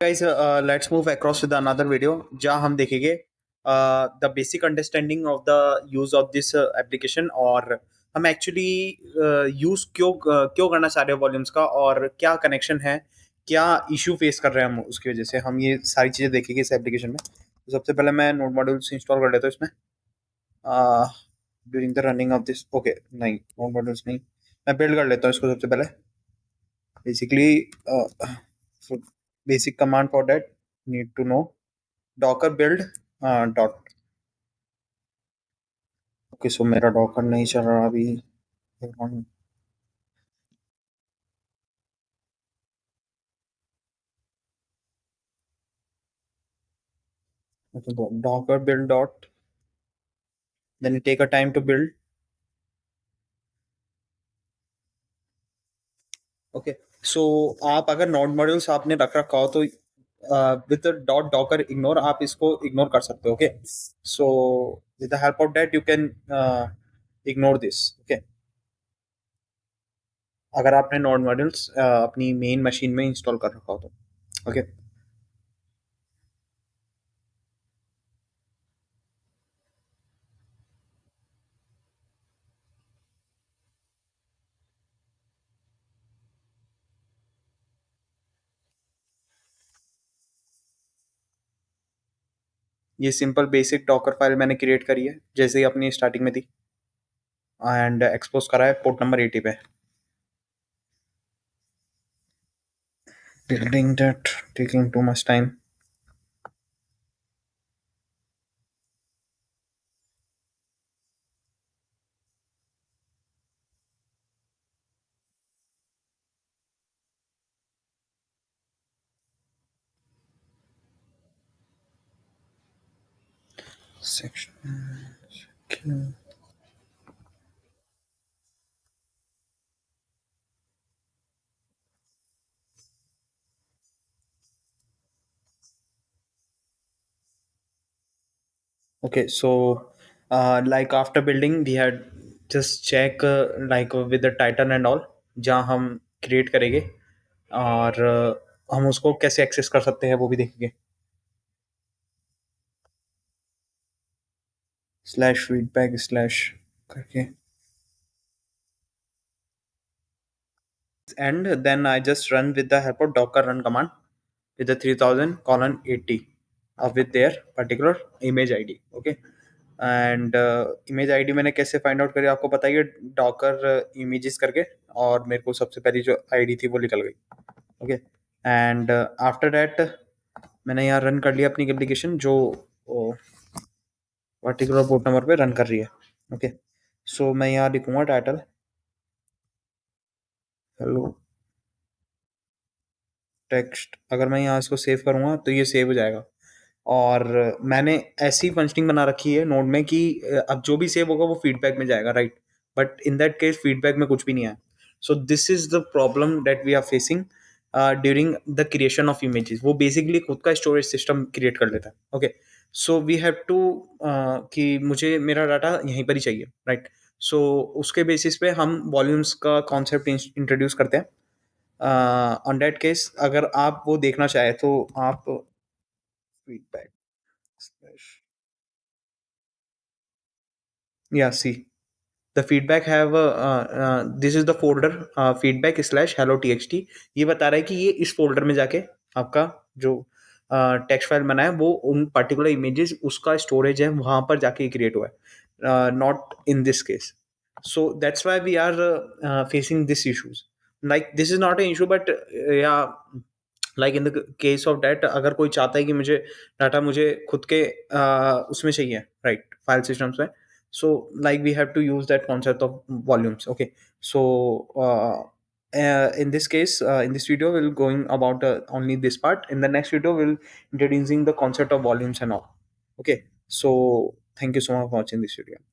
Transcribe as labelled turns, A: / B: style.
A: Guys, let's move across with another video जहाँ हम देखेंगे the basic understanding of the use of this application और हम actually use क्यों करना चाह रहे हैं वॉल्यूम्स का और क्या कनेक्शन है, क्या इशू फेस कर रहे हैं हम उसकी वजह से हम ये सारी चीज़ें देखेंगे इस एप्लीकेशन में। तो सबसे पहले मैं नोड मॉड्यूल्स इंस्टॉल कर लेता हूँ इसमें during the running of this. Okay, नहीं नोड मॉड्यूल्स नहीं, मैं बिल्ड कर लेता हूँ इसको सबसे पहले। Basically basic command for that need to know docker build dot। Okay, so मेरा डॉकर नहीं चल रहा अभी। docker build dot, then it take a time to build। Okay, so आप अगर नोड मॉड्यूल्स आपने रख रखा हो तो विद डॉट डॉकर इग्नोर आप इसको इग्नोर कर सकते हो। Okay, so with the help of that you can ignore this. Okay, अगर आपने नोड मॉड्यूल्स अपनी मेन मशीन में इंस्टॉल कर रखा हो तो। ओके, ये सिंपल बेसिक डॉकर फाइल मैंने क्रिएट करी है जैसे ही अपनी स्टार्टिंग में थी एंड एक्सपोज करा है पोर्ट नंबर 80 पे। building that taking too much time। section okay, so like after building we had just check like with the title and all जहाँ हम क्रिएट करेंगे और हम उसको कैसे एक्सेस कर सकते हैं वो भी देखेंगे। स्लैश फीडबैक स्लैश करके and then I just run with the help of docker run command with the 3000 colon 80 with their particular image id। okay, and image ID मैंने कैसे फाइंड आउट करी आपको पता ही है, डॉकर इमेजेस करके, और मेरे को सबसे पहली जो आईडी थी वो निकल गई। ओके, एंड आफ्टर दैट मैंने यहाँ रन कर लिया अपनी एप्लीकेशन जो पर्टिकुलर पोर्ट नंबर पे रन कर रही है। ओके, सो मैं यहाँ लिखूंगा टाइटल हेलो टेक्स्ट। अगर मैं यहाँ इसको सेव करूँगा तो ये सेव हो जाएगा और मैंने ऐसी फंक्शनिंग बना रखी है नोड में कि अब जो भी सेव होगा वो फीडबैक में जाएगा, right. But in that case feedback में कुछ भी नहीं आया। So this is the problem that we are facing during the creation of images. वो बेसिकली खुद का स्टोरेज सिस्टम क्रिएट कर लेता है। Okay, so we have to कि मुझे मेरा डाटा यहीं पर ही चाहिए, राइट। सो उसके बेसिस पे हम वॉल्यूम्स का कॉन्सेप्ट इंट्रोड्यूस करते हैं। ऑन दैट केस अगर आप वो देखना चाहे तो आप feedback slash, yeah, see the feedback have this is the folder feedback slash hello txt। ये बता रहा है कि ये इस फोल्डर में जाके आपका जो टेक्स्ट फाइल बना है वो उन पर्टिकुलर इमेजेस उसका स्टोरेज है वहां पर जाके क्रिएट हुआ है, not in this case. So that's why we are facing this issues. Like this is not an issue but या like in the case of that अगर कोई चाहता है कि मुझे डाटा मुझे खुद के उसमें चाहिए, राइट, फाइल सिस्टम्स में। so like we have to use that concept of volumes। okay, so in this case in this video we'll going about only this part. In the next video we'll introducing the concept of volumes and all। okay, so thank you so much for watching this video।